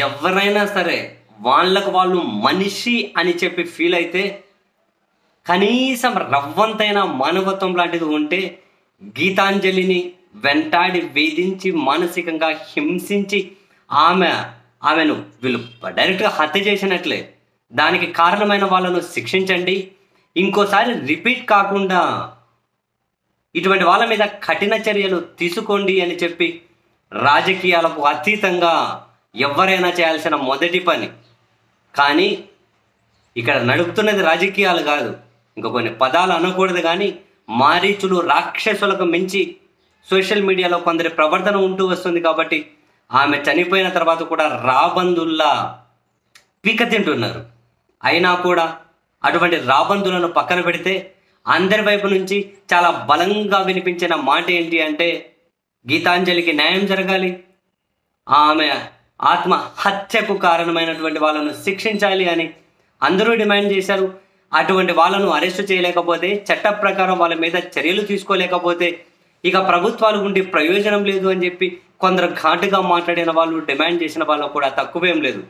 ఎవరైనా సరే వాళ్ళకు వాళ్ళు మనిషి అని చెప్పి ఫీల్ అయితే, కనీసం రవ్వంతైన మానవత్వం లాంటిది ఉంటే, గీతాంజలిని వెంటాడి వేధించి మానసికంగా హింసించి ఆమెను వీళ్ళు డైరెక్ట్గా హత్య చేసినట్లే. దానికి కారణమైన వాళ్ళను శిక్షించండి. ఇంకోసారి రిపీట్ కాకుండా ఇటువంటి వాళ్ళ మీద కఠిన చర్యలు తీసుకోండి అని చెప్పి రాజకీయాలకు అతీతంగా ఎవరైనా చేయాల్సిన మొదటి పని. కానీ ఇక్కడ నడుపుతున్నది రాజకీయాలు కాదు, ఇంకా కొన్ని పదాలు అనకూడదు, కానీ మారీచులు రాక్షసులకు మించి సోషల్ మీడియాలో కొందరి ప్రవర్తన ఉంటూ వస్తుంది. కాబట్టి ఆమె చనిపోయిన తర్వాత కూడా రాబందుల్లా పీక తింటున్నారు. అయినా కూడా అటువంటి రాబందులను పక్కన పెడితే అందరి వైపు నుంచి చాలా బలంగా వినిపించిన మాట ఏంటి అంటే, గీతాంజలికి న్యాయం జరగాలి, ఆమె ఆత్మహత్యకు కారణమైనటువంటి వాళ్ళను శిక్షించాలి అని అందరూ డిమాండ్ చేశారు. అటువంటి వాళ్ళను అరెస్టు చేయలేకపోతే, చట్ట ప్రకారం వాళ్ళ మీద చర్యలు తీసుకోలేకపోతే ఇక ప్రభుత్వాలు ఉండి ప్రయోజనం లేదు అని చెప్పి కొందరు ఘాటుగా మాట్లాడిన వాళ్ళు, డిమాండ్ చేసిన వాళ్ళు కూడా తక్కువేం లేదు.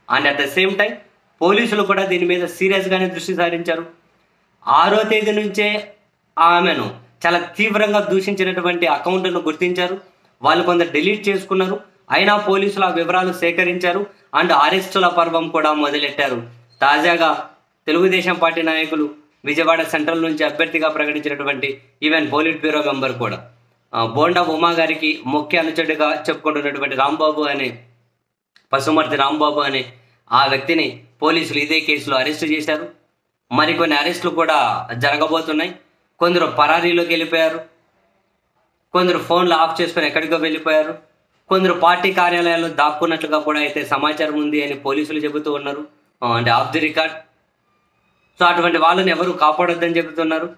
And at the same time పోలీసులు కూడా దీని మీద సీరియస్గానే దృష్టి సారించారు. 6వ తేదీ నుంచే ఆమెను చాలా తీవ్రంగా దూషించినటువంటి అకౌంట్ను గుర్తించారు. వాళ్ళు కొందరు డిలీట్ చేసుకున్నారు. అయినా పోలీసులు ఆ వివరాలు సేకరించారు అండ్ అరెస్టుల పర్వం కూడా మొదలెట్టారు. తాజాగా తెలుగుదేశం పార్టీ నాయకులు విజయవాడ సెంట్రల్ నుంచి అభ్యర్థిగా ప్రకటించినటువంటి ఈవెన్ పోలిట్ బ్యూరో మెంబర్ కూడా బోండా ఉమా గారికి ముఖ్య అనుచరుడిగా చెప్పుకుంటున్నటువంటి రాంబాబు అనే, పశుమర్తి రాంబాబు అనే ఆ వ్యక్తిని పోలీసులు ఇదే కేసులో అరెస్టు చేశారు. మరికొన్ని అరెస్టులు కూడా జరగబోతున్నాయి. కొందరు పరారీలోకి వెళ్ళిపోయారు, కొందరు ఫోన్లు ఆఫ్ చేసుకుని ఎక్కడికో వెళ్ళిపోయారు, కొందరు పార్టీ కార్యాలయాల్లో దాక్కున్నట్లుగా కూడా అయితే సమాచారం ఉంది అని పోలీసులు చెబుతూ ఉన్నారు. అంటే ఆఫ్ ది రికార్డ్. సో అటువంటి వాళ్ళని ఎవరు కాపాడొద్దని చెబుతున్నారు.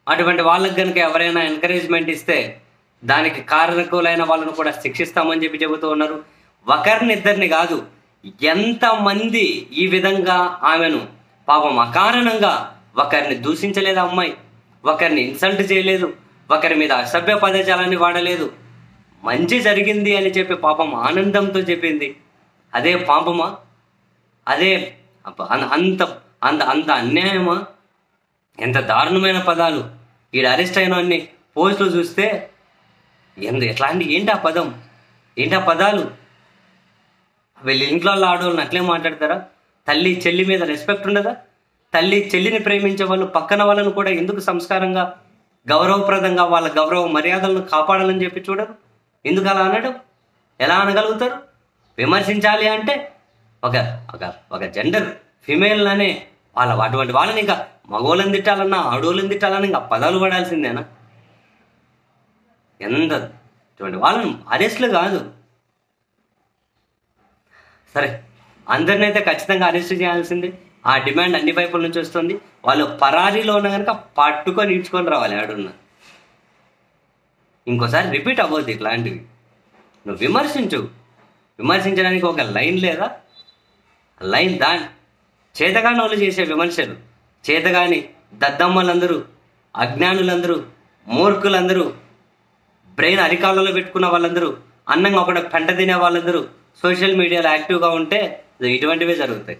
అటువంటి వాళ్ళకి కనుక ఎవరైనా ఎంకరేజ్మెంట్ ఇస్తే దానికి కారకులైన వాళ్ళను కూడా శిక్షిస్తామని చెప్పి చెబుతూ ఉన్నారు. ఒకరినిద్దరిని కాదు, ఎంతమంది ఈ విధంగా ఆమెను పాపం అకారణంగా ఒకరిని దూషించలేదు అమ్మాయి, ఒకరిని ఇన్సల్ట్ చేయలేదు, ఒకరి మీద అసభ్య పదజాలాన్ని వాడలేదు, మంచి జరిగింది అని చెప్పి పాపం ఆనందంతో చెప్పింది. అదే పాపమా? అదే అంత అంత అంత అన్యాయమా? ఎంత దారుణమైన పదాలు! ఈడ అరెస్ట్ అయిన అన్ని పోస్టులు చూస్తే ఎట్లాంటి ఏంటి ఆ పదం, ఏంటి ఆ పదాలు? వీళ్ళ ఇంట్లో ఆడవాళ్ళని అట్లే మాట్లాడతారా? తల్లి చెల్లి మీద రెస్పెక్ట్ ఉండదా? తల్లి చెల్లిని ప్రేమించే వాళ్ళు పక్కన వాళ్ళను కూడా ఎందుకు సంస్కారంగా గౌరవప్రదంగా వాళ్ళ గౌరవ మర్యాదలను కాపాడాలని చెప్పి చూడరు? ఎందుకు అలా అనడం? ఎలా అనగలుగుతారు? విమర్శించాలి అంటే ఒక ఒక ఒక జెండర్ ఫిమేల్ అనే అటువంటి వాళ్ళని ఇంకా మగోళ్ళని తిట్టాలన్నా ఆడోళ్ళని తిట్టాలన్నా ఇంకా పదాలు పడాల్సిందేనా? ఇటువంటి వాళ్ళని అరెస్టులు కాదు. సరే, అందరినైతే ఖచ్చితంగా అరెస్ట్ చేయాల్సిందే. ఆ డిమాండ్ అన్ని వైపుల నుంచి వస్తుంది. వాళ్ళు పరారీలో ఉన్న కనుక పట్టుకొని ఈడ్చుకొని రావాలి ఆడున్న. ఇంకోసారి రిపీట్ అవ్వద్దు ఇట్లాంటివి. నువ్వు విమర్శించడానికి ఒక లైన్ లేదా? లైన్ చేతగాని వాళ్ళు చేసే విమర్శలు, చేతగాని దద్దమ్మలందరూ, అజ్ఞానులందరూ, మూర్ఖులందరూ, బ్రెయిన్ అరికాళ్ళలో పెట్టుకున్న వాళ్ళందరూ, అన్నంగా ఒకటి పెంట తినే వాళ్ళందరూ సోషల్ మీడియాలో యాక్టివ్గా ఉంటే ఇటువంటివే జరుగుతాయి.